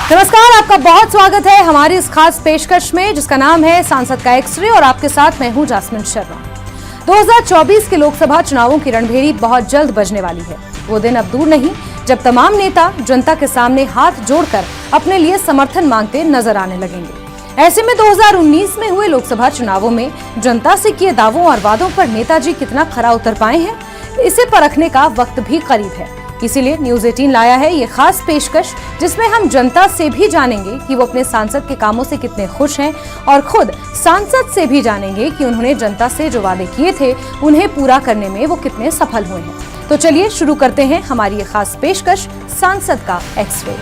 नमस्कार, आपका बहुत स्वागत है हमारी इस खास पेशकश में जिसका नाम है सांसद का एक्सरे और आपके साथ मैं हूं जासमिन शर्मा। 2024 के लोकसभा चुनावों की रणभेरी बहुत जल्द बजने वाली है। वो दिन अब दूर नहीं जब तमाम नेता जनता के सामने हाथ जोड़कर अपने लिए समर्थन मांगते नजर आने लगेंगे। ऐसे में 2019 में हुए लोकसभा चुनावों में जनता से किए दावों और वादों पर नेताजी कितना खरा उतर पाए हैं, इसे परखने का वक्त भी करीब है। इसीलिए न्यूज 18 लाया है ये खास पेशकश जिसमें हम जनता से भी जानेंगे कि वो अपने सांसद के कामों से कितने खुश हैं और खुद सांसद से भी जानेंगे कि उन्होंने जनता से जो वादे किए थे उन्हें पूरा करने में वो कितने सफल हुए हैं। तो चलिए शुरू करते हैं हमारी ये खास पेशकश, सांसद का एक्सरे।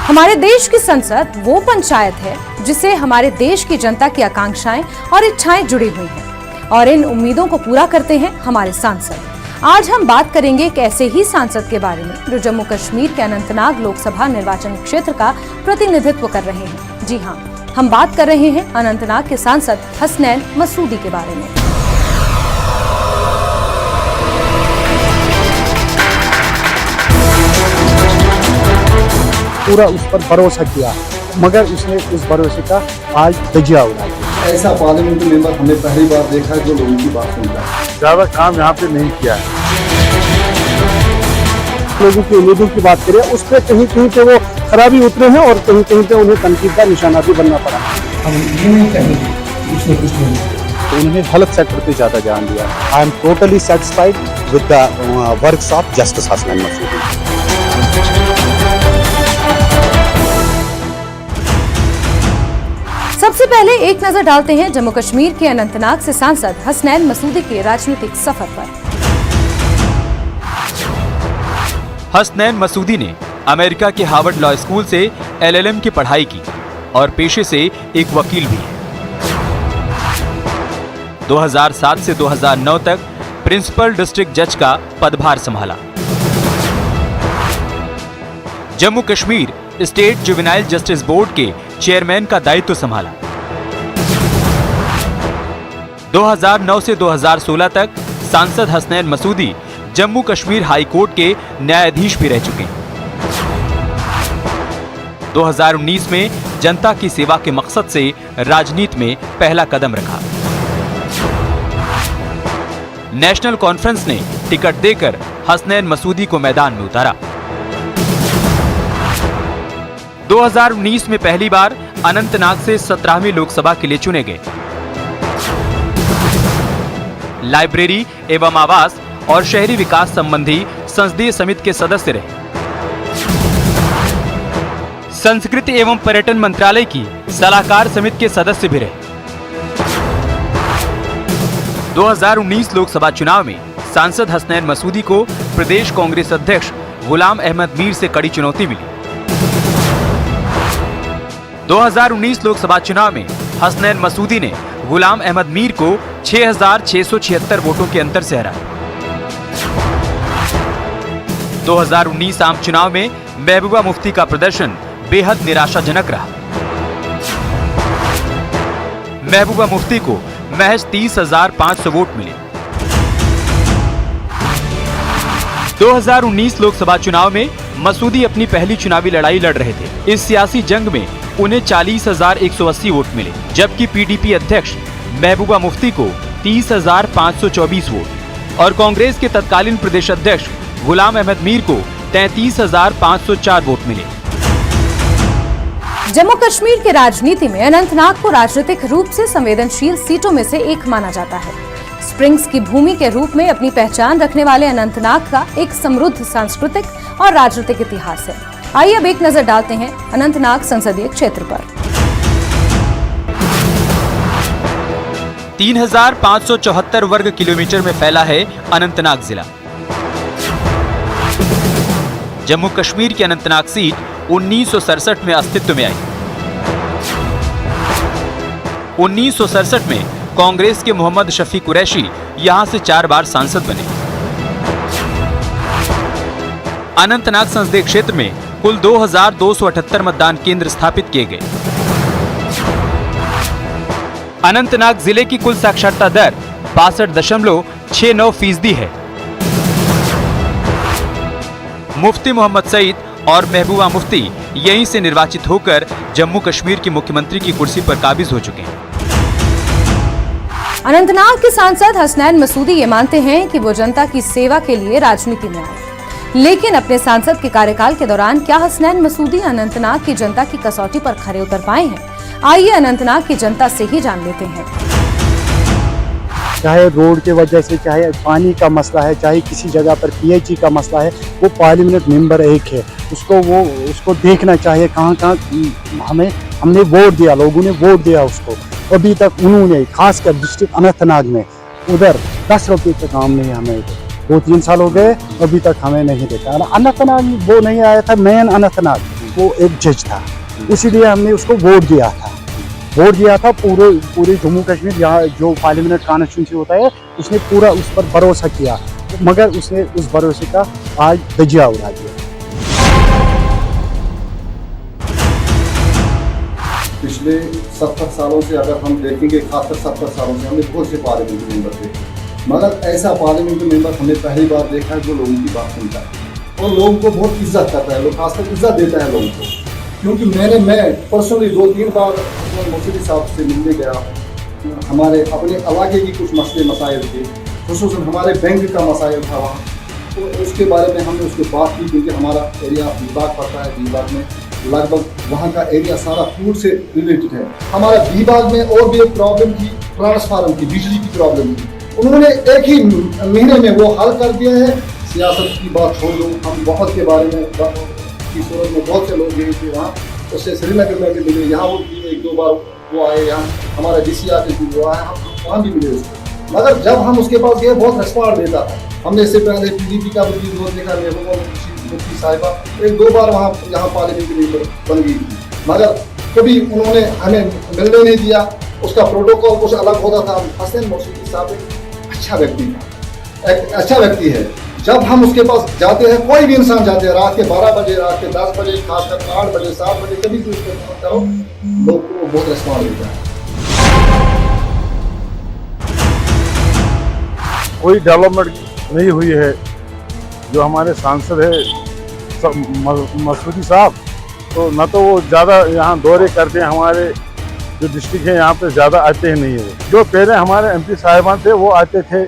हमारे देश की संसद वो पंचायत है जिसे हमारे देश की जनता की आकांक्षाएं और इच्छाएं जुड़ी हुई हैं और इन उम्मीदों को पूरा करते हैं हमारे सांसद। आज हम बात करेंगे एक ऐसे ही सांसद के बारे में जो जम्मू कश्मीर के अनंतनाग लोकसभा निर्वाचन क्षेत्र का प्रतिनिधित्व कर रहे हैं। जी हाँ, हम बात कर रहे हैं अनंतनाग के सांसद हसनैन मसूदी के बारे में। पूरा उस पर भरोसा किया मगर उसने उस भरोसे का आज धजिया उड़ाया। ऐसा पार्लियामेंट मेंबर हमने पहली बार देखा है जो लोगों की बात सुनता है। ज्यादा काम यहाँ पे नहीं किया है। लोगों की उम्मीदों की बात करें उस पर कहीं कहीं पे वो खराबी उतरे हैं और कहीं कहीं पे उन्हें तनकीद का निशाना भी बनना पड़ा। हम ये नहीं कहेंगे उसने कुछ नहीं। तो उन्होंने हेल्थ सेक्टर पे ज्यादा ध्यान दिया। I am totally satisfied with the works of justice Hasnain Masoodi. सबसे पहले एक नजर डालते हैं जम्मू कश्मीर के अनंतनाग से सांसद हसनैन मसूदी के राजनीतिक सफर पर। हसनैन मसूदी ने अमेरिका के हार्वर्ड लॉ स्कूल से LLM की पढ़ाई की और पेशे से एक वकील भी है। 2007 से 2009 तक प्रिंसिपल डिस्ट्रिक्ट जज का पदभार संभाला। Jammu Kashmir state juvenile justice board के चेयरमैन का दायित्व संभाला। 2009 से 2016 तक सांसद हसनैन मसूदी जम्मू कश्मीर हाई कोर्ट के न्यायाधीश भी रह चुके हैं। 2019 में जनता की सेवा के मकसद से राजनीति में पहला कदम रखा। नेशनल कॉन्फ्रेंस ने टिकट देकर हसनैन मसूदी को मैदान में उतारा। 2019 में पहली बार अनंतनाग से 17वीं लोकसभा के लिए चुने गए। लाइब्रेरी एवं आवास और शहरी विकास संबंधी संसदीय समिति के सदस्य रहे। संस्कृति एवं पर्यटन मंत्रालय की सलाहकार समिति के सदस्य भी रहे। 2019 लोकसभा चुनाव में सांसद हसनैन मसूदी को प्रदेश कांग्रेस अध्यक्ष गुलाम अहमद मीर से कड़ी चुनौती मिली। 2019 लोकसभा चुनाव में हसनैन मसूदी ने गुलाम अहमद मीर को 6,676 वोटों के अंतर से हराया। 2019 आम चुनाव में महबूबा मुफ्ती का प्रदर्शन बेहद निराशाजनक रहा। महबूबा मुफ्ती को महज 30,500 वोट मिले। 2019 लोकसभा चुनाव में मसूदी अपनी पहली चुनावी लड़ाई लड़ रहे थे। इस सियासी जंग में उन्हें 40,180 वोट मिले, जबकि PDP अध्यक्ष महबूबा मुफ्ती को 30,524 वोट और कांग्रेस के तत्कालीन प्रदेश अध्यक्ष गुलाम अहमद मीर को 33,504 वोट मिले। जम्मू कश्मीर की राजनीति में अनंतनाग को राजनीतिक रूप से संवेदनशील सीटों में से एक माना जाता है। स्प्रिंग्स की भूमि के रूप में अपनी पहचान रखने वाले अनंतनाग का एक समृद्ध सांस्कृतिक और राजनीतिक इतिहास है। आइए अब एक नजर डालते हैं अनंतनाग संसदीय क्षेत्र पर। 3,574 वर्ग किलोमीटर में फैला है अनंतनाग जिला। जम्मू कश्मीर की अनंतनाग सीट 1967 में अस्तित्व में आई। 1967 में कांग्रेस के मोहम्मद शफी कुरैशी यहां से 4 बार सांसद बने। अनंतनाग संसदीय क्षेत्र में कुल 2,278 मतदान केंद्र स्थापित किए गए। अनंतनाग जिले की कुल साक्षरता दर 65.69% है। मुफ्ती मोहम्मद सईद और महबूबा मुफ्ती यहीं से निर्वाचित होकर जम्मू कश्मीर की मुख्यमंत्री की कुर्सी पर काबिज हो चुके हैं। अनंतनाग के सांसद हसनैन मसूदी ये मानते हैं कि वो जनता की सेवा के लिए राजनीति में आए, लेकिन अपने सांसद के कार्यकाल के दौरान क्या हसनैन मसूदी अनंतनाग की जनता की कसौटी पर खरे उतर पाए हैं? आइए अनंतनाग की जनता से ही जान लेते हैं। चाहे रोड के वजह से, चाहे पानी का मसला है, चाहे किसी जगह पर पीएचई का मसला है, वो पार्लियामेंट मेंबर एक है, उसको देखना चाहिए कहाँ हमने वोट दिया, लोगों ने वोट दिया उसको। अभी तक उन्होंने खासकर डिस्ट्रिक्ट अनंतनाग में उधर 10 रुपये का काम नहीं हमें 2-3 साल हो गए, अभी तक हमें नहीं देखा। अनंतनाग वो नहीं आया था, मेन अनंतनाग वो एक जज था, इसीलिए हमने उसको वोट दिया था। पूरे जम्मू कश्मीर यहाँ जो पार्लियामेंट कॉन्स्टिट्यूंसी होता है, उसने पूरा उस पर भरोसा किया, मगर उसने उस भरोसे का आज धजिया उड़ा दिया। पिछले 70 सालों से अगर हम देखेंगे, खासकर 70 सालों से हमने बहुत से पार्लियामेंट मेंबर देखे, मगर ऐसा पार्लियामेंट मेंबर हमने पहली बार देखा है जो लोगों की बात सुनता है और लोगों को बहुत इज्जत करता है, लोग खासकर इज्जत देता है लोगों को। क्योंकि मैं पर्सनली 2-3 बार मसूदी साहब से मिलने गया, हमारे अपने इलाके की कुछ मसले मसाइल थे, खुसूसन हमारे बैंक का मसाइल था वहाँ, तो उसके बारे में हमने उसके बात की। क्योंकि हमारा एरिया बीबाग पड़ता है, बीबाग में लगभग वहाँ का एरिया सारा फूड से रिलेटेड है। हमारा बीबाग में और भी एक प्रॉब्लम थी, ट्रांसफार्मर की, बिजली की प्रॉब्लम थी, उन्होंने एक ही महीने में वो हल कर दिया है। सियासत की बात छोड़ दो, हम बहुत के बारे में की सूरत में बहुत से लोग गए थे वहाँ, उससे श्रीनगर में भी मिले, यहाँ वो 1-2 बार वो आए, यहाँ हमारा DC ऑफिस भी वो आया, हम वहाँ भी मिले उसको। मगर जब हम उसके पास गए बहुत रिस्पॉन्स देता था। हमने इससे पहले PDP का भी रोज देखा, मुफ्ती साहिबा 1-2 बार वहाँ यहाँ पार्लियामेंट मेंबर बन गई थी, मगर कभी उन्होंने हमें मिलने नहीं दिया। उसका प्रोटोकॉल कुछ अलग होता था। हसनैन मसूदी साहब एक अच्छा व्यक्ति है। जब हम उसके पास जाते हैं, कोई भी इंसान जाते हैं, रात के 12 बजे, रात के 10 बजे, खासकर 8 बजे, 7 बजे, कभी भी उसको फोन करो, लोग को बहुत रिस्पॉन्स देता है। कोई डेवलपमेंट नहीं हुई है। जो हमारे सांसद है मसूदी साहब, तो न तो वो ज़्यादा यहाँ दौरे करते हैं, हमारे जो डिस्ट्रिक्ट है यहाँ पे ज़्यादा आते ही नहीं है। जो पहले हमारे MP साहिबान थे वो आते थे,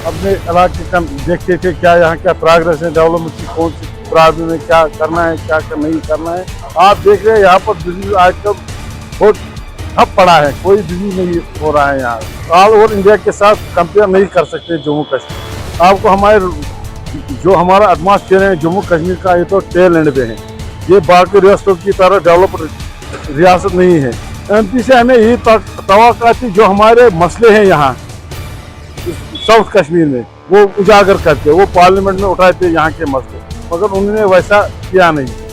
अपने इलाके का देखते थे क्या यहाँ क्या प्रोग्रेस है, डेवलपमेंट की कौन सी प्रॉब्लम है, क्या करना है, क्या नहीं करना है। आप देख रहे हैं यहाँ पर बिजली आजकल बहुत ठप पड़ा है, कोई बिजली नहीं हो रहा है यहाँ। ऑल ओवर इंडिया के साथ कंपेयर नहीं कर सकते जम्मू कश्मीर। आपको हमारा एटमॉस्फेयर है जम्मू कश्मीर का, ये तो टेल एंड पे है, ये बाकी रियासतों की तरह डेवलप रियासत नहीं है। MP से हमें यही तवक्को थी, जो हमारे मसले हैं यहाँ साउथ कश्मीर में वो उजागर करते, वो पार्लियामेंट में उठाते यहाँ के मसले, मगर उन्होंने वैसा किया नहीं।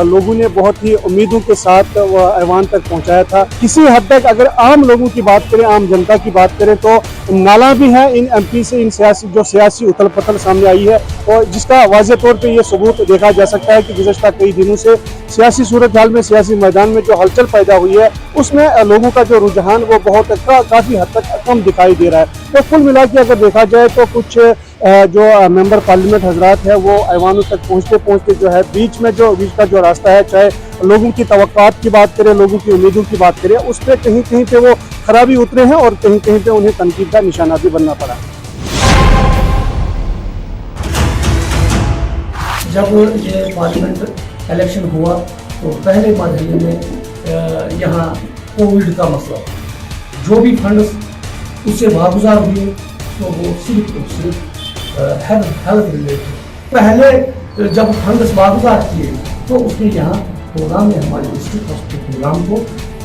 लोगों ने बहुत ही उम्मीदों के साथ वह ऐवान तक पहुंचाया था। किसी हद तक अगर आम लोगों की बात करें, आम जनता की बात करें, तो नाला भी है इन MP से, इन सियासी उथल पुथल सामने आई है, और जिसका वाज़ेह तौर पे ये सबूत देखा जा सकता है कि गुज़श्ता कई दिनों से सियासी सूरत हाल में, सियासी मैदान में जो हलचल पैदा हुई है, उसमें लोगों का जो रुझान वो काफ़ी हद तक कम दिखाई दे रहा है। तो कुल मिला के अगर देखा जाए तो कुछ जो मेंबर पार्लियामेंट हजरात है वो ऐवानों तक पहुँचते जो है बीच का जो रास्ता है, चाहे लोगों की तवक्कात की बात करें, लोगों की उम्मीदों की बात करें, उस पर कहीं पे वो खराबी उतरे हैं और कहीं पे उन्हें तनकीद का निशाना भी बनना पड़ा। जब ये पार्लियामेंट इलेक्शन हुआ तो पहले मरहले में यहाँ कोविड का मसला, जो भी फंड्स उससे वागुजार हुए तो वो सिर्फ हेल्थ रिलेटेड। पहले जब फंड्स वागुजार किए तो उसने यहाँ प्रोग्राम में हमारे डिस्ट्रिक्ट हॉस्पिटल प्रोग्राम को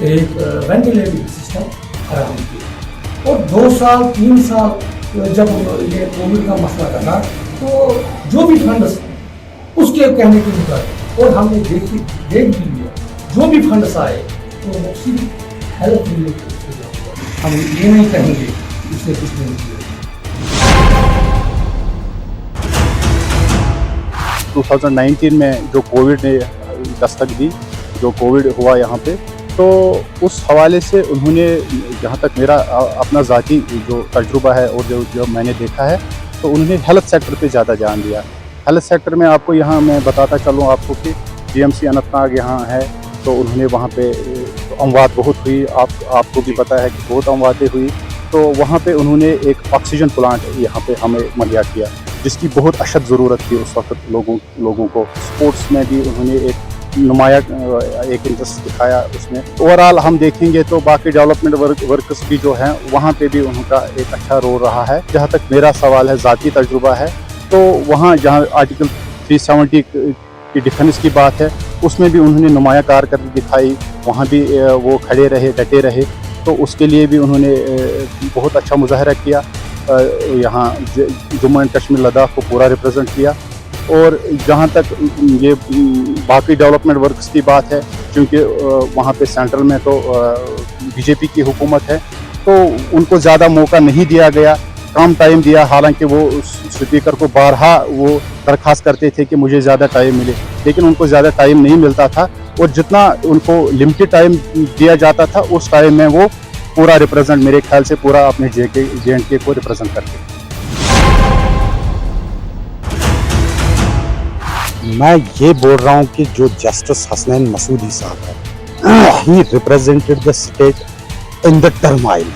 एक वेंटिलेटिंग सिस्टम फराहम किया, और 2 साल 3 साल जब ये कोविड का मसला रहा तो जो भी फंड्स उसके कहने के मुताबिक, और हमने देख भी लिया, जो भी फंड्स आए तो वो सिर्फ हेल्थ रिलेटेड। हम ये नहीं कहेंगे कि उसने कुछ नहीं किया। 2019 में जो कोविड ने दस्तक दी, जो कोविड हुआ यहाँ पे, तो उस हवाले से उन्होंने, जहाँ तक मेरा अपना ज़ाती जो तजुर्बा है और जो मैंने देखा है, तो उन्होंने हेल्थ सेक्टर पे ज़्यादा ध्यान दिया। हेल्थ सेक्टर में आपको यहाँ मैं बताता चलूँ आपको कि GMC अनंतनाग यहाँ है, तो उन्होंने वहाँ पे अमवात बहुत हुई, आपको भी पता है कि बहुत अमवातें हुई। तो वहाँ पे उन्होंने एक ऑक्सीजन प्लांट यहाँ पे हमें मुहैया किया, जिसकी बहुत अशद ज़रूरत थी उस वक्त लोगों को। स्पोर्ट्स में भी उन्होंने एक नुमाया एक इंटरेस्ट दिखाया उसमें। ओवरऑल हम देखेंगे तो बाकी डेवलपमेंट वर्कर्स भी जो हैं वहाँ पे भी उनका एक अच्छा रोल रहा है। जहाँ तक मेरा सवाल है, ज़ाती तजुर्बा है, तो वहाँ जहाँ आर्टिकल 370 की डिफेंस की बात है, उसमें भी उन्होंने नुमाया कारकर्दगी दिखाई, वहाँ भी वो खड़े रहे, डटे रहे, तो उसके लिए भी उन्होंने बहुत अच्छा मुजाहरा किया। यहाँ जम्मू एंड कश्मीर लद्दाख को पूरा रिप्रेजेंट किया। और जहाँ तक ये बाकी डेवलपमेंट वर्क्स की बात है, क्योंकि वहाँ पे सेंट्रल में तो BJP की हुकूमत है, तो उनको ज़्यादा मौका नहीं दिया गया, कम टाइम दिया। हालांकि वो स्पीकर को बारहा वो दरख्वास्त करते थे कि मुझे ज़्यादा टाइम मिले, लेकिन उनको ज़्यादा टाइम नहीं मिलता था, और जितना उनको लिमिटेड टाइम दिया जाता था उस टाइम में वो पूरा रिप्रेजेंट, मेरे ख्याल से पूरा अपने JNK को रिप्रेजेंट करते। मैं ये बोल रहा हूँ कि जो जस्टिस हसनैन मसूदी साहब है, he represented the state in the turmoil.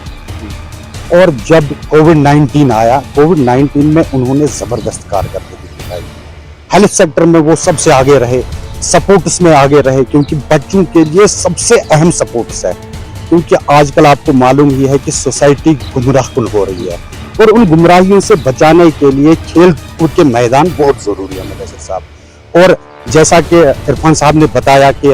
और जब कोविड-19 आया, कोविड-19 में उन्होंने ज़बरदस्त कारकर्दगी दिखाई। हेल्थ सेक्टर में वो सबसे आगे रहे, सपोर्ट्स में आगे रहे, क्योंकि बच्चों के लिए सबसे अहम सपोर्ट्स है। क्योंकि आजकल आपको मालूम ही है कि सोसाइटी गुमराहकुन हो रही है, और उन गुमराहियों से बचाने के लिए खेल कूद के मैदान बहुत ज़रूरी है मुदस्सिर साहब। और जैसा कि इरफान साहब ने बताया कि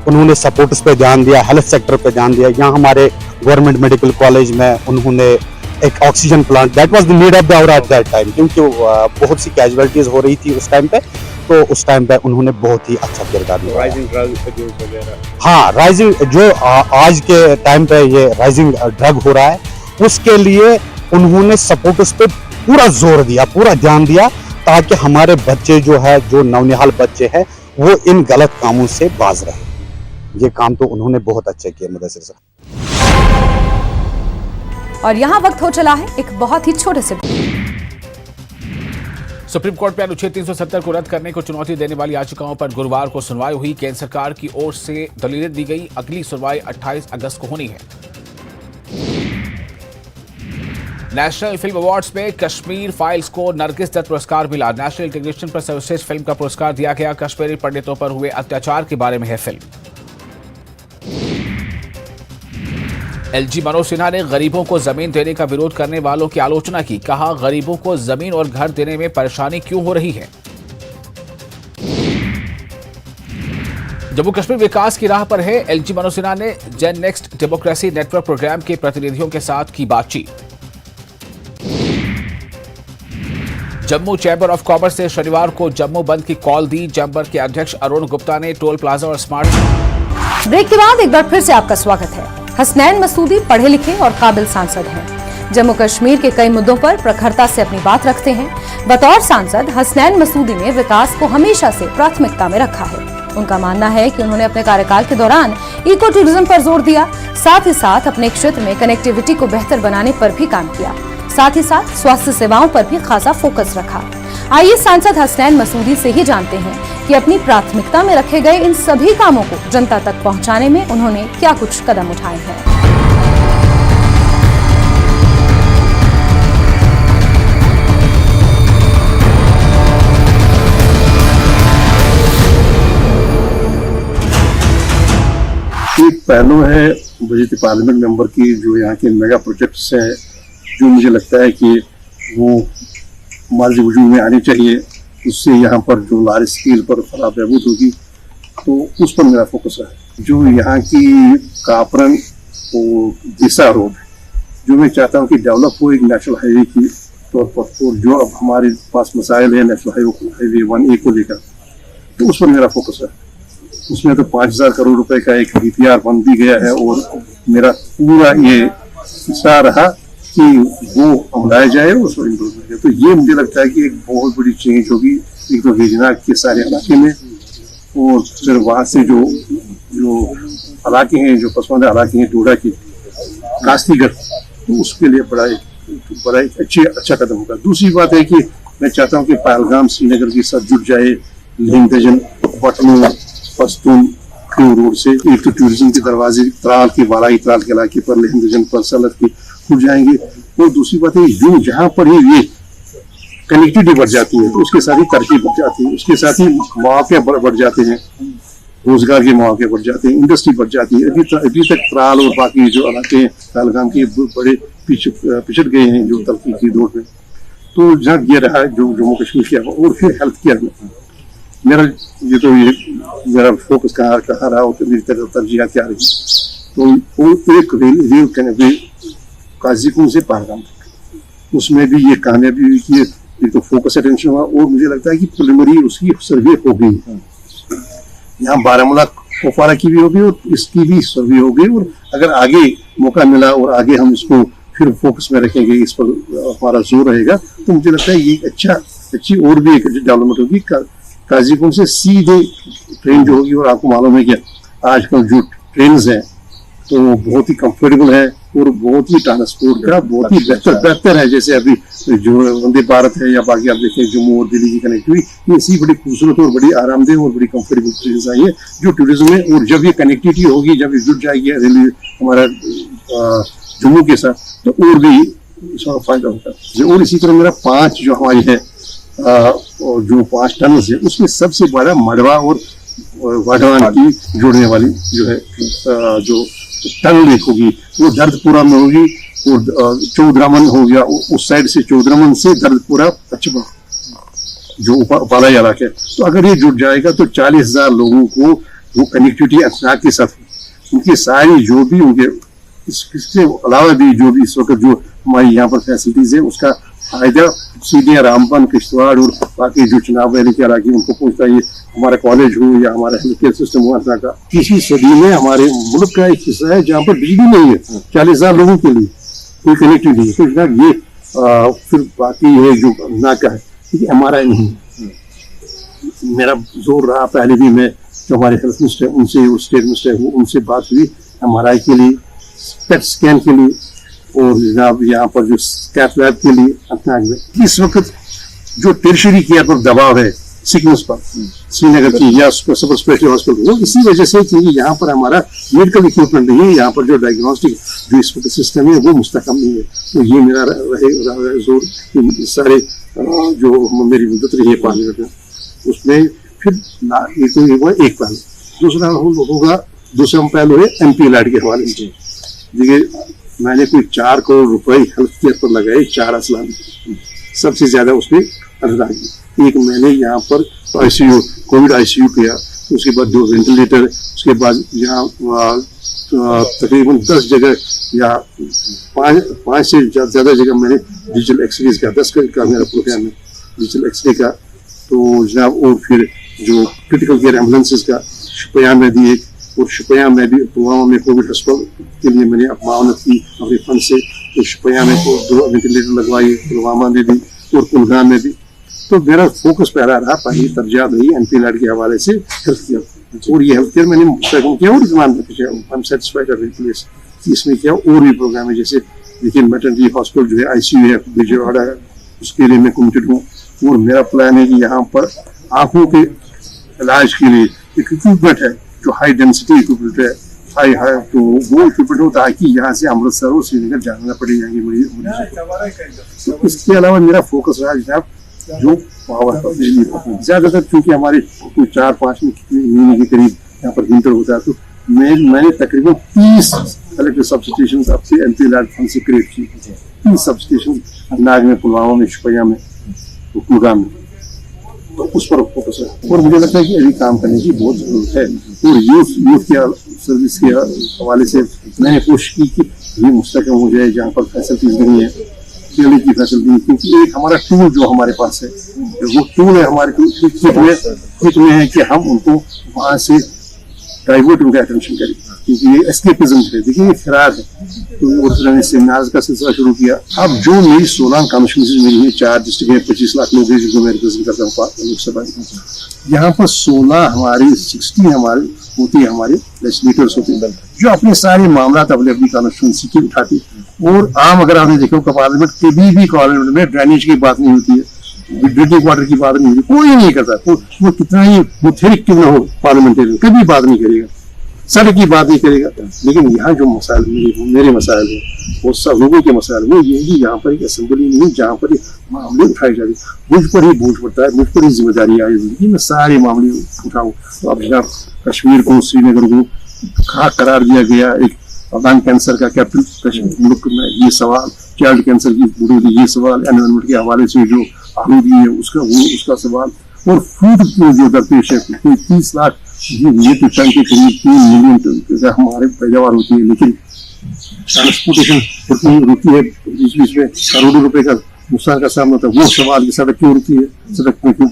उन्होंने सपोर्ट्स पे ध्यान दिया, हेल्थ सेक्टर पे ध्यान दिया। यहाँ हमारे गवर्नमेंट मेडिकल कॉलेज में उन्होंने एक oxygen plant, that was the need of the hour at that time, क्योंकि बहुत सी कैजुअलिटीज हो रही थी उस टाइम पे, तो उस टाइम पे उन्होंने बहुत ही अच्छा किरदार निभाया। हाँ, राइजिंग जो आज के टाइम पे ये राइजिंग ड्रग हो रहा है, उसके लिए उन्होंने सपोर्ट्स पे पूरा जोर दिया, पूरा ध्यान दिया, ताकि हमारे बच्चे जो है, जो नौनिहाल बच्चे हैं, वो इन गलत कामों से बाज रहे। ये काम तो उन्होंने बहुत अच्छे किए मुदस्सिर साहब। और यहाँ वक्त हो चला है एक बहुत ही छोटे से। सुप्रीम कोर्ट में अनुच्छेद 370 को रद्द करने को चुनौती देने वाली याचिकाओं पर गुरुवार को सुनवाई हुई। केंद्र सरकार की ओर से दलीलें दी गई। अगली सुनवाई 28 अगस्त को होनी है। नेशनल फिल्म अवार्ड्स में कश्मीर फाइल्स को नरगिस दत्त पुरस्कार मिला। नेशनल इंटीग्रेशन पर सर्वश्रेष्ठ फिल्म का पुरस्कार दिया गया। कश्मीरी पंडितों पर हुए अत्याचार के बारे में है फिल्म। LG मनोज सिन्हा ने गरीबों को जमीन देने का विरोध करने वालों की आलोचना की। कहा, गरीबों को जमीन और घर देने में परेशानी क्यों हो रही है। जम्मू कश्मीर विकास की राह पर है। LG मनोज सिन्हा ने gen next democracy network programme के प्रतिनिधियों के साथ की बातचीत। जम्मू चैंबर ऑफ कॉमर्स से शनिवार को जम्मू बंद की कॉल दी। चैंबर के अध्यक्ष अरुण गुप्ता ने टोल प्लाजा और स्मार्ट। ब्रेक के बाद एक बार फिर से आपका स्वागत है। हसनैन मसूदी पढ़े लिखे और काबिल सांसद हैं। जम्मू कश्मीर के कई मुद्दों पर प्रखरता से अपनी बात रखते हैं। बतौर सांसद हसनैन मसूदी ने विकास को हमेशा से प्राथमिकता में रखा है। उनका मानना है कि उन्होंने अपने कार्यकाल के दौरान इको टूरिज्म पर जोर दिया, साथ ही साथ अपने क्षेत्र में कनेक्टिविटी को बेहतर बनाने पर भी काम किया, साथ ही साथ स्वास्थ्य सेवाओं पर भी खासा फोकस रखा। आइए सांसद हसनैन मसूदी से ही जानते हैं कि अपनी प्राथमिकता में रखे गए इन सभी कामों को जनता तक पहुंचाने में उन्होंने क्या कुछ कदम उठाए हैं। एक पहलू है बीजेपी पार्लियामेंट मेंबर की, जो यहाँ के मेगा प्रोजेक्ट्स हैं, जो मुझे लगता है कि वो हमारे वजूद में आनी चाहिए। उससे यहाँ पर जो लार्ज स्केल पर फलाह बहबूद होगी, तो उस पर मेरा फोकस है। जो यहाँ की कापरन और दिशा रोड, जो मैं चाहता हूँ कि डेवलप हो एक नेशनल हाईवे की तौर पर, तो जो अब हमारे पास मसाइल है नेशनल हाईवे 1A को लेकर, तो उस पर मेरा फोकस है। उसमें तो 5,000 करोड़ रुपए का एक DPR बन भी गया है, और मेरा पूरा ये हिस्सा रहा कि वो अपनाया जाए, उसको इम्प्रूव किया। तो ये मुझे लगता है कि एक बहुत बड़ी चेंज होगी, एक तो वेजना के सारे इलाके में, और फिर वहाँ से जो इलाके हैं, जो पसमानदा इलाके हैं, डोडा के कास्तीगढ़, तो उसके लिए बड़ा एक बड़ा एक अच्छा कदम होगा। दूसरी बात है कि मैं चाहता हूँ कि पहलगाम श्रीनगर के साथ जुड़ जाए, लिंगदजन, पटनू, पश्तून रोड से एक तो टूरिज्म के दरवाजे त्राल के बालाई त्राल के इलाके पर लिंगदजन पर सलत के खुल जाएंगे। और दूसरी बात है यूं जहाँ पर ये कनेक्टिविटी बढ़ जाती है तो उसके साथ ही तरक्की बढ़ जाती है, उसके साथ ही मौके बढ़ जाते हैं, रोजगार के मौके बढ़ जाते हैं, इंडस्ट्री बढ़ जाती है। अभी तक त्राल और बाकी जो इलाके हैं पहलगाम के बड़े पिछड़ गए हैं जो तरक्की की दौड़ में। तो जहाँ ये रहा है जो जम्मू कश्मीर किया और फिर हेल्थ केयर में मेरा फोकस कहाँ रहा और मेरी तरजीह क्या रही। तो वो एक रेल कनेक्टिविटी काजीकुंड से पहलगाम तक, उसमें भी ये कामयाबी हुई कि एक तो फोकस अटेंशन हुआ और मुझे लगता है कि प्रिलिमिनरी उसकी सर्वे हो गई। यहाँ बारामूला कुपवारा की भी होगी और इसकी भी सर्वे हो गई। और अगर आगे मौका मिला और आगे हम इसको फिर फोकस में रखेंगे, इस पर हमारा जोर रहेगा, तो मुझे लगता है ये अच्छी और भी एक डेवलपमेंट होगी। काजीकुंड से सीधे ट्रेन जो होगी, और आपको मालूम है कि आजकल जो ट्रेन है तो बहुत ही कंफर्टेबल है और बहुत ही ट्रांसपोर्ट का बहुत ही बेहतर है। जैसे अभी जो वंदे भारत है या बाकी आप देखें जम्मू और दिल्ली की कनेक्टिविटी, ये सी बड़ी खूबसूरत और बड़ी आरामदेह और बड़ी कंफर्टेबल ट्रेन आई है जो टूरिज्म में। और जब ये कनेक्टिविटी होगी, जब ये जुड़ जाएगी रेलवे हमारा जम्मू के साथ, तो और भी इसका फायदा होगा। और इसी तरह मेरा 5 जो हमारी है और जो 5 टनल है उसमें सबसे बड़ा मडवा और वाडवान की जोड़ने वाली जो है जो टनल एक होगी वो दर्दपुरा में होगी और चौधरामन हो गया उस साइड से, चौधरामन से दर्दपुरा पश्चिम जो उपाला इलाका है। तो अगर ये जुड़ जाएगा तो 40,000 लोगों को वो कनेक्टिविटी अचानक के साथ उनकी सारी जो भी उनके इसके अलावा भी जो भी इस वक्त जो हमारी यहाँ पर फैसिलिटीज है उसका फायदा सीधे रामबन, किश्तवाड़ और बाकी जो चुनाव वैली के इलाके उनको पहुंचता है। हमारा कॉलेज हो या हमारा हेल्थ केयर सिस्टम हो का 21वीं सदी में हमारे मुल्क का एक हिस्सा है जहाँ पर बिजली नहीं है 40,000 लोगों के लिए कोई कनेक्टिविटी नहीं है। तो ये फिर बाकी है जो नाका है क्योंकि MRI नहीं है। मेरा जोर रहा पहले भी मैं जो हमारे हेल्थ मिनिस्टर उनसे और स्टेट मिनिस्टर उनसे बात हुई MRI के लिए, पेट स्कैन के लिए और जनाब यहाँ पर जो कैथ लैब के लिए अनंतनाग में इस वक्त जो टर्शरी केयर पर दबाव है सिकनेस पर श्रीनगर की या सुपर स्पेशलिटी हॉस्पिटल, वो इसी वजह से क्योंकि यहाँ पर हमारा मेडिकल इक्विपमेंट नहीं है, यहाँ पर जो डायग्नोस्टिक जो इस वक्त सिस्टम है वो मुस्तकम नहीं है। तो ये मेरा रहे जोर कि सारे जो मेरी मुद्दत रही है पार्लियामेंट में उसमें फिर एक पहलू, दूसरा होगा दूसरा पहलू है MP लैड के हवाले से। देखिए मैंने कोई 4 करोड़ रुपए हेल्थ केयर पर लगाए 4 असला में, सबसे ज्यादा उसमें अनुदान। एक मैंने यहाँ पर ICU कोविड ICU किया, उसके बाद 2 वेंटिलेटर, उसके बाद यहाँ तकरीबन 10 जगह या 5 से ज्यादा जगह मैंने डिजिटल एक्सरे का 10 का मेरा प्रोग्राम है डिजिटल एक्सरे का। तो जनाब और फिर जो क्रिटिकल केयर एम्बुलेंसेज का शुपिया में भी एक, और शुपिया में भी पुलवामा में कोविड अस्पताल के लिए मैंने मावनत की अपने फंड से, तो शुपिया में 2 वेंटिलेटर लगवाई, पुलवामा में भी और कुलगाम में भी। तो मेरा फोकस पहला रहा, पहली तरजीह रही MP लैड के हवाले से हेल्थ केयर, और ये हेल्थ केयर मैंने मुस्तकम किया और आई एम सेटिस्फाइड इसमें किया। और भी प्रोग्राम है जैसे देखिए मेटर्निटी हॉस्पिटल जो है ICU है विजयवाड़ा है, उसके लिए मैं कमिटेड हूँ। और मेरा प्लान है कि यहाँ पर आंखों के इलाज के लिए एक इक्विपमेंट है जो हाई डेंसिटी इक्विपमेंट है, हाई तो वो इक्विपमेंट हो ताकि यहाँ से अमृतसर और श्रीनगर जाना पड़े जाएंगे मरीज। तो इसके अलावा मेरा फोकस रहा जनाब जो पावर का बिजली ज्यादातर, क्योंकि हमारे 4-5 महीने के करीब यहाँ पर विंटर होता है, तो मैंने तकरीबन 30 इलेक्ट्रिक सबस्टेशन अपने MP लैड फंड से क्रिएट की, 30 सबस्टेशन नाग में, पुलवामा में, शुपिया में, कुलगाम में। तो उस पर फोकस है और मुझे लगता है कि अभी काम करने की बहुत जरूरत है। और यूथ के सर्विस के हवाले से मैंने कोशिश की कि ये मुस्तकम हो जाए जहाँ पर फैसिलिटीज नहीं है, खेलने की फैसिलिटी, क्योंकि एक हमारा टूल जो हमारे पास है वो टूल है हमारे हित में है कि हम उनको वहाँ से डाइवर्ट उनका अटेंशन करें, क्योंकि ये एस्केपिज्म है। देखिए ये फिरार है। तो मैंने सेमिनार्स का सिलसिला शुरू किया। अब जो मेरी 16 कॉन्स्टिट्यूंसी मेरी है, 4 डिस्ट्रिक्ट है, 25 लाख लोग हैं जिनको मैं रिप्रेजेंट करता हूँ लोकसभा। यहाँ पर 16 हमारी 60 हमारे होती है, हमारे लेजिस्लेटर्स होते हैं जो अपने सारे मामला अपने अपनी कॉन्स्टिट्यूंसी के उठाते हैं। और आम अगर आपने देखो पार्लियामेंट कभी भी पार्लियामेंट में ड्रेनेज की बात नहीं होती है, ड्रिंकिंग वाटर की बात नहीं होती, कोई नहीं करता। वो कितना ही मुथरिक क्यों न हो पार्लियामेंटेरियन, कभी बात नहीं करेगा, सड़क की बात नहीं करेगा। लेकिन यहाँ जो मसाइल मेरे मसाइल है वो सब लोगों के मसाइल, वो ये कि यहाँ पर एक असेंबली नहीं है जहाँ पर मामले उठाए जा रहे, मुझ पर ही बोझ पड़ता है, मुझ पर ही जिम्मेदारी आई हुई मैं सारे मामले उठाऊँ। तो अब जनाब कश्मीर को, श्रीनगर को खाक करार दिया गया, एक लंग कैंसर का कैपिटल मुल्क में ये सवाल, चाइल्ड कैंसर की ये सवाल, एनवायरमेंट के हवाले से जो आलूगी है उसका सवाल, और फूड जो दरपेश है 30 लाख ये तो टन के करीब 3 मिलियन टन हमारे पैदावार होती है, लेकिन ट्रांसपोर्टेशन रुकी है, बीच बीच में करोड़ों रुपए का नुकसान का सामना होता है। वो सवाल की सड़क क्यों रुकी है, सड़क में क्यों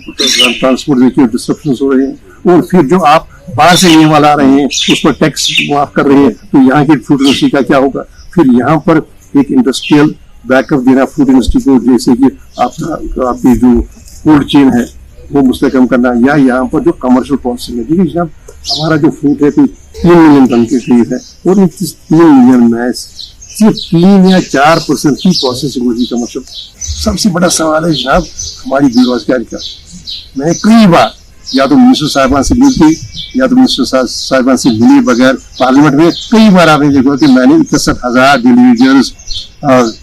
ट्रांसपोर्ट में क्यों डिस्ट्रप्शन हो रहे हैं। और फिर जो आप बाहर से लेने वाला आ रहे हैं उस पर टैक्स माफ कर रहे हैं, तो यहाँ की फूड इंडस्ट्री का क्या होगा। फिर यहाँ पर एक इंडस्ट्रियल बैकअप देना फूड इंडस्ट्री को, जैसे कि आपकी जो कोल्ड चेन है वो मुस्तकम करना, या यहाँ पर जो कमर्शियल पॉलिसी है। देखिए जनाब हमारा जो फूड है 3 मिलियन टन के करीब है, और इस 3 मिलियन में सिर्फ 3 या 4% की प्रोसेसिंग होगी कमर्शियल। सबसे बड़ा सवाल है जनाब हमारी बेरोजगारी का। मैंने कई बार या तो मिनिस्टर साहिबान से मिलती या तो मिनिस्टर साहिबान से मिले बगैर पार्लियामेंट में कई बार आपने देखा कि मैंने 61,000 delivers,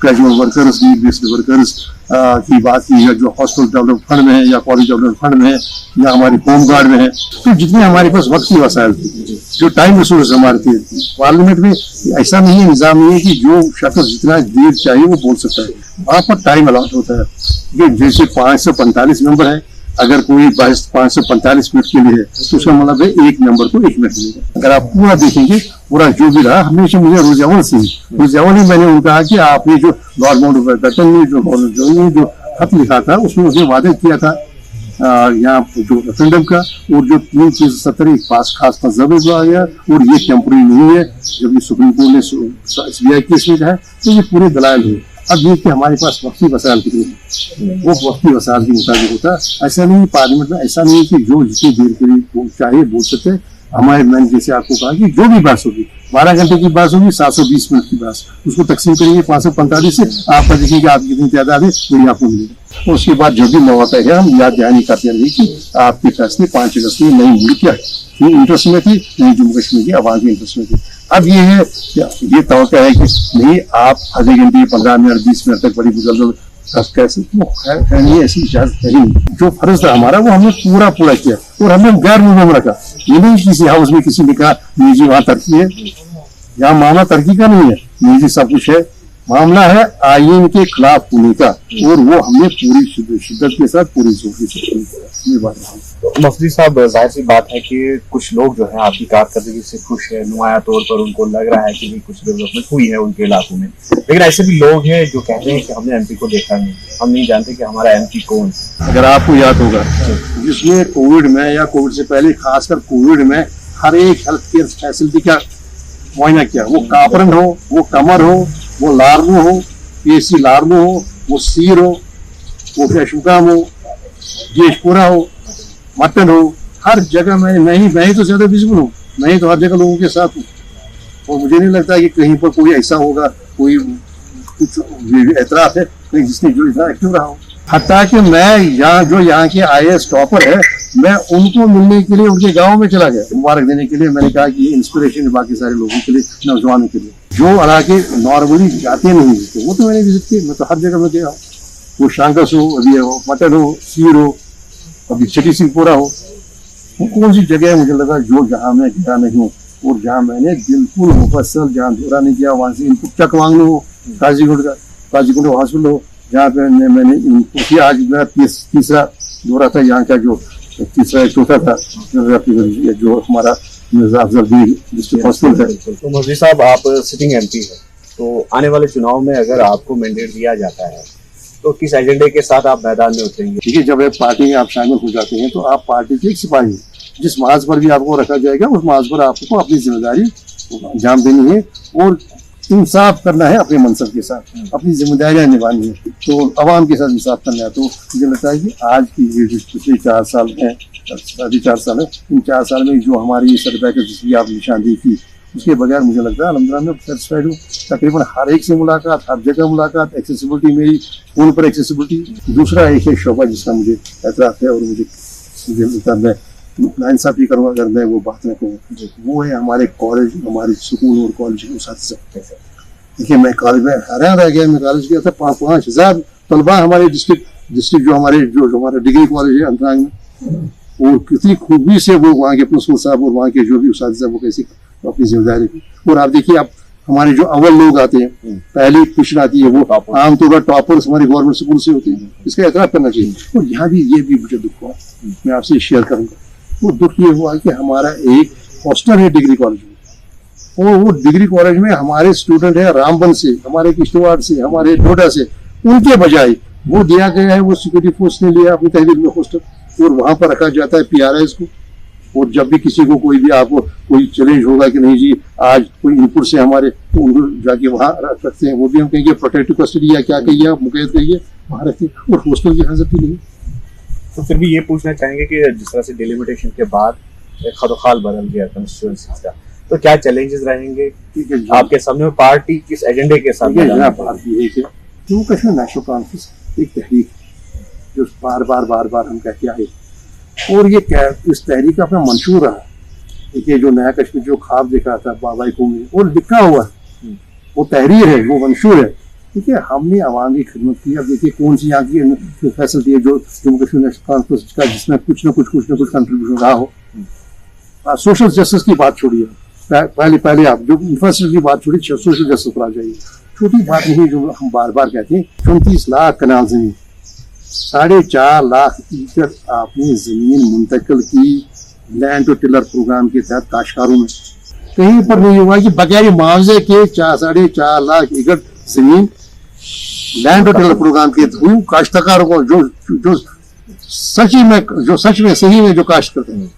casual workers, need based workers की बात की है, जो हॉस्पिटल डेवलपमेंट फंड में है या कॉलेज डेवलपमेंट फंड में है या हमारी होम गार्ड में है। तो जितने हमारे पास वक्त की वसाइल थी, जो टाइम रिसोर्स हमारे थे, पार्लियामेंट में ऐसा नहीं है, निजाम नहीं है कि जो शख्स जितना देर चाहिए वो बोल सकता है, वहाँ पर टाइम अलाट होता है। जैसे 545 मेंबर है, अगर कोई 545 मिनट के लिए है तो उसका मतलब है एक मेंबर को 1 मिनट मिलेगा। अगर आप पूरा देखेंगे, पूरा जो भी रहा हमेशा मुझे रोजावल ही मैंने उनको कहा कि आपने जो लॉर्ड माउंटबेटन ने जो खत लिखा था उसमें उसने वादे किया था यहाँ जो रेफरेंडम का, और जो 370 एक पास खास मजहब आ गया, और ये टेम्पोररी नहीं है। जब ये सुप्रीम कोर्ट ने SBI केस में कहा तो ये पूरे दलाल हुए। अब देखिए हमारे पास वक्ती वसाइल कितने हैं, वो वक्ती वसाइल के मुताबिक होता है। ऐसा नहीं पार्लियामेंट में ऐसा नहीं है कि जो जितनी देर के लिए चाहे बोल सकते हैं। हमारे मैंने जैसे आपको कहा कि जो भी बहस होगी 12 घंटे की बहस होगी, 720 मिनट की बहस, उसको तकसीम करेंगे 545 से, आपका देखिए आपकी कितनी तादाद है वही आपको मिलेगी। और उसके बाद जो भी मौका है हम याद दहानी करते रहिए कि आपके फैसले 5 अगस्त में नई मुल्क क्या है इंटरेस्ट में थी, नहीं जम्मू कश्मीर की आवाम के इंटरेस्ट में थी। अब ये है, ये तवक्का है कि नहीं आप आधे घंटे 15 मिनट 20 मिनट तक बड़ी मुसलसल कैसे नहीं, ऐसी इजाजत है नहीं। जो फर्ज था हमारा वो हमने पूरा किया, और हमने गैर मुल्क में रखा। ये नहीं किसी हाउस में किसी ने कहा नहीं जी वहाँ तरक्की है, यहाँ मामला तरक्की का नहीं है, नहीं जी सब कुछ है, मामला है आईन के खिलाफ होने का, और वो हमने पूरी शिद्दत के साथ पूरी जोशी से ये बात है। मुफ्ती साहब जाहिर सी बात है कि कुछ लोग जो है आपकी कारकर्दगी से खुश है, नुमाया तौर पर उनको लग रहा है कि भी कुछ डेवलपमेंट हुई है उनके इलाकों में, लेकिन ऐसे भी लोग हैं जो कहते हैं कि हमने MP को देखा नहीं, हम नहीं जानते कि हमारा MP कौन। अगर आपको याद होगा जिसमें कोविड में या कोविड से पहले खासकर कोविड में हर एक हेल्थ केयर फैसिलिटी का मुआयना किया, वो कापरन हो, वो कमर हो, वो लार्मो हो, PSC लार्मो हो, वो सीर हो, वो फ्रेशुकाम हो, जेशपुरा हो, मटन हो, हर जगह मैं ही तो ज्यादा विजिबल हूँ, मैं ही तो हर जगह लोगों के साथ हूँ। और मुझे नहीं लगता कि कहीं पर कोई ऐसा होगा, कोई कुछ एतराफ है कहीं जिसने जो इतना एक्टिव रहा हो। हत्ता कि मैं यहाँ के IAS टॉपर है, मैं उनको मिलने के लिए उनके गाँव में चला गया मुबारक देने के लिए। मैंने कहा कि ये इंस्पिरेशन है बाकी सारे लोगों के लिए, नौजवानों के लिए जो इलाके नॉर्मली जाते नहीं थे, वो तो मैंने विजिट किए। मैं तो हर जगह में गया हूँ, वो शांगस हो, अभी हो, मटन हो, सीर हो, अभी सिटी सिंहपुरा हो, वो कौन सी जगह है मुझे लगा जो जहाँ मैं गया नहीं हूँ, और जहाँ मैंने बिल्कुल मुफस्सल जहाँ दौरा नहीं किया, वहाँ से इनपुट चक मांगने हो, काजीकुंड हॉस्पिटल हो, जहाँ पे मैंने इनपुट किया। आज मेरा तीसरा दौरा था यहाँ का, जो तीसरा चौथा था जो हमारा डिस्ट्रिक्ट हॉस्पिटल है। तो मुफ्ती साहब आप सिटिंग MP है, तो आने वाले चुनाव में अगर आपको मैंडेट दिया जाता है तो किस एजेंडे के साथ आप मैदान में उतरेंगे? ठीक है, जब एक पार्टी में आप शामिल हो जाते हैं तो आप पार्टी के एक सिपाही हैं, जिस महाज पर भी आपको रखा जाएगा उस महाज पर आपको अपनी जिम्मेदारी अंजाम देनी है और इंसाफ करना है अपने मनसब के साथ, अपनी जिम्मेदारियां निभानी है, तो अवाम के साथ इंसाफ करना है। तो मुझे लगता है कि आज की ये जो पिछले 4 साल में 4.5 साल है। इन 4 साल में जो हमारी सतर्कता की जिसकी आप निशानदेही की, उसके बगैर मुझे लगता है अल्हम्दुलिल्लाह मैं सेटिस्फाइड हूँ। तकरीबन हर एक से मुलाकात, हर जगह मुलाकात, एक्सेसिबिलिटी मेरी फोन पर एक्सेसिबिलिटी। दूसरा एक है शोभा जिसका मुझे एतराफ़ है और मुझे लगता है नाइंसाफ़ी करूँगा अगर मैं वो बात न कहूँ, वो है हमारे कॉलेज, हमारे स्कूल और कॉलेज के उस्ताद। देखिए मैं कॉलेज में हैरान रह गया, मैं कॉलेज गया था 5,000 तलबा हमारे डिस्ट्रिक्ट जो हमारे डिग्री कॉलेज है अंतनाग में, और कितनी खूबी से वो वहाँ के प्रिंसिपल साहब और वहाँ के जो भी उस्ताद वो कैसे अपनी जिम्मेदारी की। और आप देखिए आप हमारे जो अव्वल लोग आते हैं, पहली पोजीशन आती है, वो आमतौर पर टॉपर्स हमारे गवर्नमेंट स्कूल से होते हैं। इसका एतराफ़ करना चाहिए। और यहाँ भी ये भी मुझे दुख हुआ, मैं आपसे शेयर करूँगा। वो दुख ये हुआ कि हमारा एक हॉस्टल है डिग्री कॉलेज में, और वो डिग्री कॉलेज में हमारे स्टूडेंट है रामबन से, हमारे किश्तवाड़ से, हमारे डोडा से, उनके बजाय वो दिया गया है, वो सिक्योरिटी फोर्स ने लिया अपनी तहरीर में हॉस्टल, और वहाँ पर रखा जाता है PRIs को। और जब भी किसी को कोई भी आपको कोई चैलेंज होगा कि नहीं जी आज कोई इनपुट से हमारे, तो उनको जाके वहाँ रख सकते हैं। वो भी हम कहेंगे प्रोटेक्टिव कस्टडी या क्या कहिए आप, मुकैद कहिए, वहाँ रखते हैं। और हॉस्टल की हाजत नहीं है। तो फिर भी ये पूछना चाहेंगे कि जिस तरह से डिलिमिटेशन के बाद खदोखाल बदल गया कंस्टिट्यूएंसी का, तो क्या चैलेंजेस रहेंगे आपके सामने? पार्टी किस एजेंडे के साथ? बात ये है कि जम्मू कश्मीर नेशनल कॉन्फ्रेंस एक तहरीक जो बार बार हम कहते आए, और ये इस तहरीक का अपना मंशूर रहा। देखिए जो नया कश्मीर जो ख्वाब देखा था बाबा को में, और लिखा हुआ है, वो तहरीर है, वो मंशूर है। ठीक है, हमने आवाम की खिदमत की। अब देखिए कौन सी यहाँ की फैसिलिटी है जो जम्मू कश्मीर नेशनल कॉन्फ्रेंस का जिसमें कुछ न कुछ कंट्रीब्यूशन रहा हो। सोशल जस्टिस की बात छोड़िए, पहले आप जो इंफ्रास्ट्रक्चर की बात छोड़िए, सोशल जस्टिस पर आ जाइए। छोटी बात नहीं जो हम बार बार कहते हैं, 34 लाख कनाल जमीन, 4.5 लाख एकड़ आपने जमीन मुंतकिल की लैंड टू टिलर प्रोग्राम के तहत काश्तकारों में। कहीं पर नहीं हुआ कि बगैर मुआवजे के 4.5 लाख एकड़ जमीन लैंड टू टिलर प्रोग्राम के थ्रू काश्तकारों को जो सच में सही में जो काश्त करते हैं।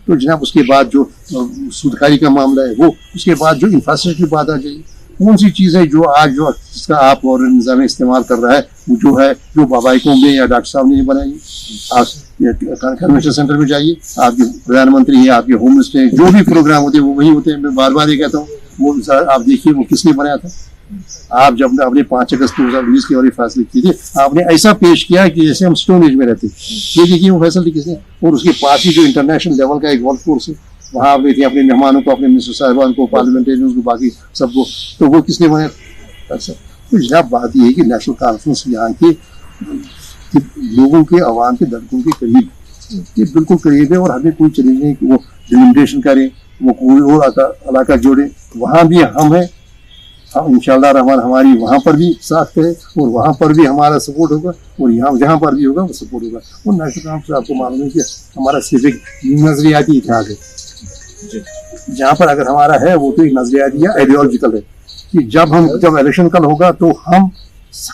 तो जनाब उसके बाद जो सूदकारी का मामला है वो, उसके बाद जो इंफ्रास्ट्रक्चर की बात आ जाएगी। कौन सी चीज़ है जो आज जो जिसका आप और निज़ाम इस्तेमाल कर रहा है, वो जो है जो बाबाई कोम्बे या डॉक्टर साहब ने बनाई। आप कन्वेंशन सेंटर में जाइए, आपके प्रधानमंत्री है, आपके होम मिनिस्टर है, जो भी प्रोग्राम होते हैं वो वही होते हैं। मैं बार बार ये कहता हूँ, वो आप देखिए वो किसने बनाया था। आप जब अपने 5 अगस्त 2019 की और फैसले किए थे, आपने ऐसा पेश किया कि जैसे हम स्टोन एज में रहते। ये देखिए वो फैसले किसने, और उसके पास ही जो इंटरनेशनल लेवल का एक वर्क फोर्स है, वहाँ आप देखिए अपने मेहमानों को, अपने मिनिस्टर साहिबान को, पार्लियामेंटेरियंस को, बाकी सबको, तो वो किसने बनाया ऐसा। तो जनाब बात ये है कि नेशनल कॉन्फ्रेंस यहाँ के लोगों के, आवाम के दर्दों के करीब, ये बिल्कुल करीब है। और हमें कोई चैलेंज नहीं कि वो डिलिमिटेशन करें, वो कोई और इलाका जोड़े, वहाँ भी हम हैं। हम इंशाअल्लाह रहमान हमारी वहाँ पर भी साथ है, और वहाँ पर भी हमारा सपोर्ट होगा, और यहाँ जहाँ पर भी होगा वो सपोर्ट होगा। और नेशनल कॉन्फ्रेंस आपको मालूम है कि हमारा सिर्फ एक नजरियाती इतिहास है। जहाँ पर अगर हमारा है वो तो एक नजरियाती या आइडियोलॉजिकल है कि जब इलेक्शन कल होगा तो हम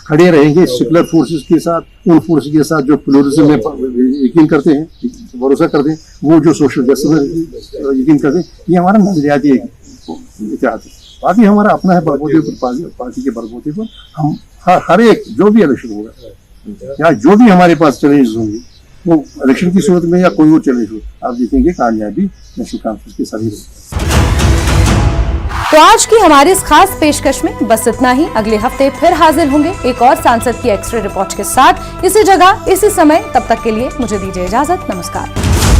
खड़े रहेंगे सेकुलर फोर्सेस के साथ, उन फोर्सेस के साथ जो प्लूरलिज्म में यकीन करते हैं, भरोसा करते हैं, वो जो सोशल जस्टिस में यकीन करते हैं। ये हमारा नजरियाती इतिहास है। बाकी हमारा अपना है बलबूते पर, पार्टी के बलबूते पर हम हर एक जो भी इलेक्शन होगा या जो भी हमारे पास चैलेंज होंगे, वो इलेक्शन की सूरत में या कोई और चैलेंज हो, आप देखेंगे कामयाबी नेशनल कॉन्फ्रेंस के साथ ही रहेगी। तो आज की हमारी इस खास पेशकश में बस इतना ही। अगले हफ्ते फिर हाजिर होंगे एक और सांसद की एक्स-रे रिपोर्ट के साथ, इसी जगह इसी समय। तब तक के लिए मुझे दीजिए इजाजत। नमस्कार।